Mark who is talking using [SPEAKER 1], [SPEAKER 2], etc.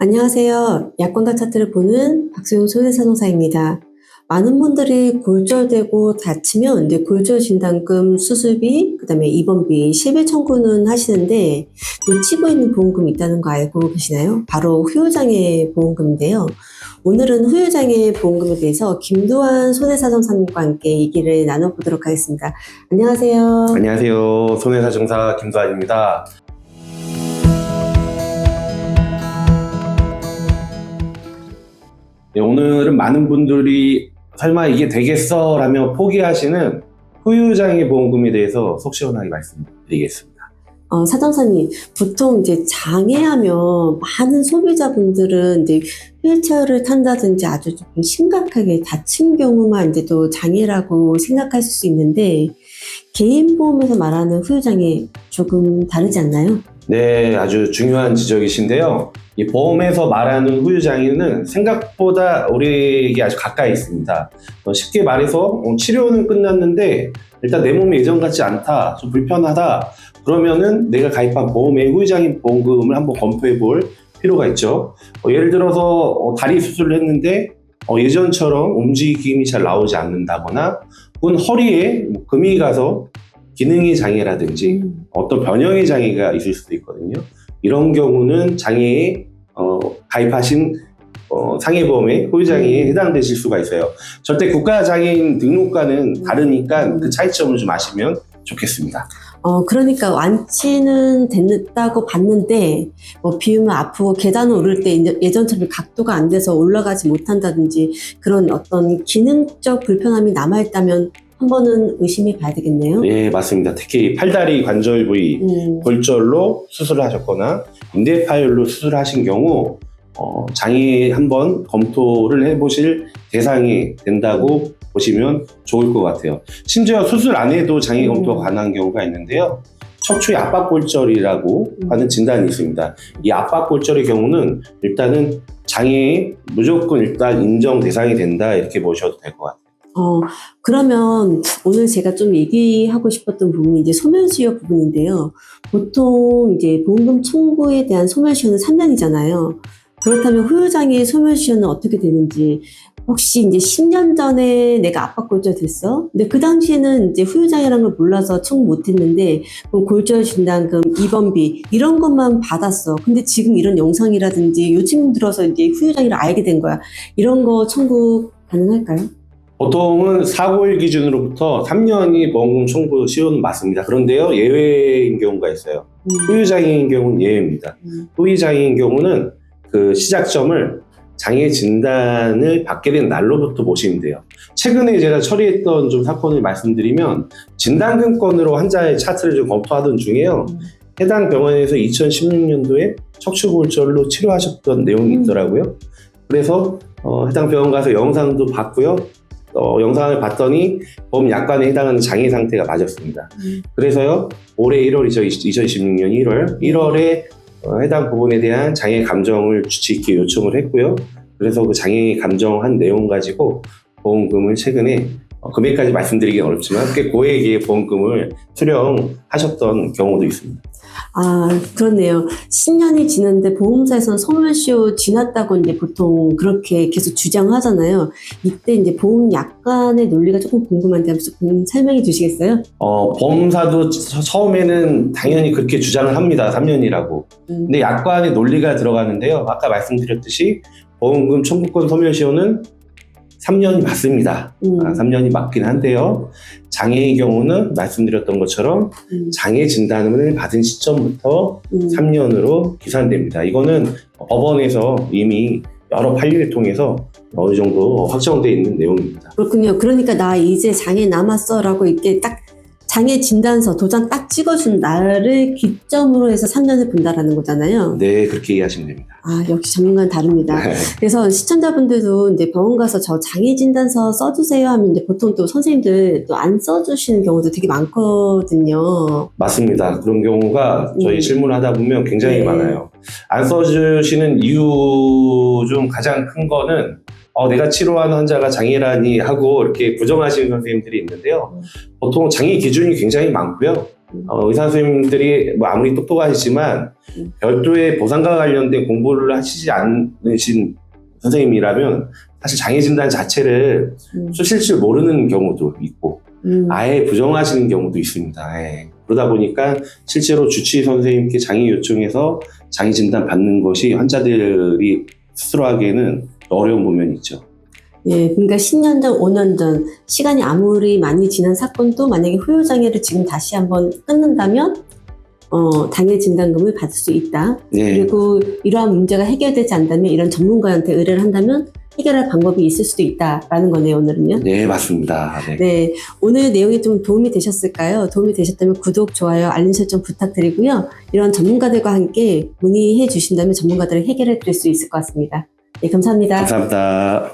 [SPEAKER 1] 안녕하세요. 약관과 차트를 보는 박수용 손해사동사입니다. 많은 분들이 골절되고 다치면 이제 골절 진단금, 수술비, 그다음에 입원비, 실비 청구는 하시는데 놓치고 있는 보험금이 있다는 거 알고 계시나요? 바로 후유장애 보험금인데요. 오늘은 후유장애 보험금에 대해서 김두환 손해사정사님과 함께 얘기를 나눠보도록 하겠습니다. 안녕하세요.
[SPEAKER 2] 안녕하세요. 손해사정사 김두환입니다. 네, 오늘은 많은 분들이 설마 이게 되겠어? 라며 포기하시는 후유장애 보험금에 대해서 속 시원하게 말씀드리겠습니다.
[SPEAKER 1] 사정사님, 보통 이제 장애하면 많은 소비자분들은 이제 휠체어를 탄다든지 아주 좀 심각하게 다친 경우만 이제 또 장애라고 생각하실 수 있는데, 개인보험에서 말하는 후유장애 조금 다르지 않나요?
[SPEAKER 2] 네, 아주 중요한 지적이신데요. 이 보험에서 말하는 후유장애는 생각보다 우리에게 아주 가까이 있습니다. 쉽게 말해서 치료는 끝났는데 일단 내 몸이 예전 같지 않다, 좀 불편하다, 그러면은 내가 가입한 보험의 후유장애 보험금을 한번 검토해 볼 필요가 있죠. 예를 들어서 다리 수술을 했는데 예전처럼 움직임이 잘 나오지 않는다거나 혹은 허리에 금이 가서 기능의 장애라든지 어떤 변형의 장애가 있을 수도 있거든요. 이런 경우는 장애에 가입하신 상해보험의 후유장애에 해당되실 수가 있어요. 절대 국가장애인 등록과는 다르니까 그 차이점을 좀 아시면 좋겠습니다.
[SPEAKER 1] 그러니까 완치는 됐다고 봤는데, 비우면 아프고 계단을 오를 때 예전처럼 각도가 안 돼서 올라가지 못한다든지 그런 어떤 기능적 불편함이 남아있다면 한 번은 의심해 봐야 되겠네요.
[SPEAKER 2] 네, 맞습니다. 특히 팔다리 관절 부위 골절로 수술을 하셨거나 인대 파열로 수술하신 경우 장애 한번 검토를 해보실 대상이 된다고 보시면 좋을 것 같아요. 심지어 수술 안 해도 장애 검토가 가능한 경우가 있는데요. 척추의 압박골절이라고 하는 진단이 있습니다. 이 압박골절의 경우는 일단은 장애에 무조건 일단 인정 대상이 된다, 이렇게 보셔도 될 것 같아요.
[SPEAKER 1] 그러면 오늘 제가 좀 얘기하고 싶었던 부분이 이제 소멸시효 부분인데요. 보통 이제 보험금 청구에 대한 소멸시효는 3년이잖아요. 그렇다면 후유장애 소멸시효는 어떻게 되는지, 혹시 이제 10년 전에 내가 압박골절 됐어? 근데 그 당시에는 이제 후유장애라는 걸 몰라서 청구 못 했는데, 그럼 골절 진단금, 입원비, 이런 것만 받았어. 근데 지금 이런 영상이라든지 요즘 들어서 이제 후유장애를 알게 된 거야. 이런 거 청구 가능할까요?
[SPEAKER 2] 보통은 사고일 기준으로부터 3년이 보험금 청구 시효는 맞습니다. 그런데요, 예외인 경우가 있어요. 후유장애인 경우는 예외입니다. 후유장애인 경우는 그 시작점을 장애 진단을 받게 된 날로부터 보시면 돼요. 최근에 제가 처리했던 좀 사건을 말씀드리면, 진단금 건으로 환자의 차트를 좀 검토하던 중에요. 해당 병원에서 2016년도에 척추골절로 치료하셨던 내용이 있더라고요. 그래서 해당 병원 가서 영상도 봤고요. 영상을 봤더니 보험 약관에 해당하는 장애 상태가 맞았습니다. 그래서요, 올해 1월이죠. 2016년 1월에 해당 부분에 대한 장애 감정을 주치 있게 요청을 했고요. 그래서 그 장애 감정한 내용 가지고 보험금을 최근에 금액까지 말씀드리기는 어렵지만 꽤 고액의 보험금을 수령하셨던 경우도 있습니다.
[SPEAKER 1] 그렇네요. 10년이 지났는데 보험사에서는 소멸시효 지났다고 이제 보통 그렇게 계속 주장하잖아요. 이때 이제 보험 약관의 논리가 조금 궁금한데 조금 설명해 주시겠어요?
[SPEAKER 2] 보험사도 처음에는 당연히 그렇게 주장을 합니다. 3년이라고. 근데 약관의 논리가 들어가는데요. 아까 말씀드렸듯이 보험금 청구권 소멸시효는 3년이 맞습니다. 3년이 맞긴 한데요. 장애의 경우는 말씀드렸던 것처럼 장애 진단을 받은 시점부터 3년으로 기산됩니다. 이거는 법원에서 이미 여러 판례를 통해서 어느 정도 확정되어 있는 내용입니다.
[SPEAKER 1] 그렇군요. 그러니까 나 이제 장애 남았어라고 이렇게 딱 장애 진단서 도장 딱 찍어준 날을 기점으로 해서 3년을 본다라는 거잖아요.
[SPEAKER 2] 네, 그렇게 이해하시면 됩니다.
[SPEAKER 1] 역시 전문가는 다릅니다.
[SPEAKER 2] 네.
[SPEAKER 1] 그래서 시청자분들도 이제 병원 가서 저 장애 진단서 써주세요 하면 이제 보통 또 선생님들 또 안 써주시는 경우도 되게 많거든요.
[SPEAKER 2] 맞습니다. 그런 경우가 저희 질문하다 보면 굉장히 많아요. 안 써주시는 이유 중 가장 큰 거는 내가 치료하는 환자가 장애라니 하고 이렇게 부정하시는 선생님들이 있는데요. 보통 장애 기준이 굉장히 많고요. 의사 선생님들이 뭐 아무리 똑똑하시지만 별도의 보상과 관련된 공부를 하시지 않으신 선생님이라면 사실 장애 진단 자체를 쓰실 줄 모르는 경우도 있고 아예 부정하시는 경우도 있습니다. 예. 그러다 보니까 실제로 주치의 선생님께 장애 요청해서 장애 진단 받는 것이 환자들이 스스로 하기에는 어려운 부면이 있죠.
[SPEAKER 1] 예, 그러니까 10년 전, 5년 전 시간이 아무리 많이 지난 사건도 만약에 후유장애를 지금 다시 한번 끊는다면 장애 진단금을 받을 수 있다.
[SPEAKER 2] 네.
[SPEAKER 1] 그리고 이러한 문제가 해결되지 않다면 이런 전문가한테 의뢰를 한다면 해결할 방법이 있을 수도 있다라는 거네요, 오늘은요.
[SPEAKER 2] 네, 맞습니다. 네.
[SPEAKER 1] 네, 오늘 내용이 좀 도움이 되셨을까요? 도움이 되셨다면 구독, 좋아요, 알림 설정 부탁드리고요. 이런 전문가들과 함께 문의해 주신다면 전문가들을 해결해 드릴 수 있을 것 같습니다. 네, 감사합니다.
[SPEAKER 2] 감사합니다.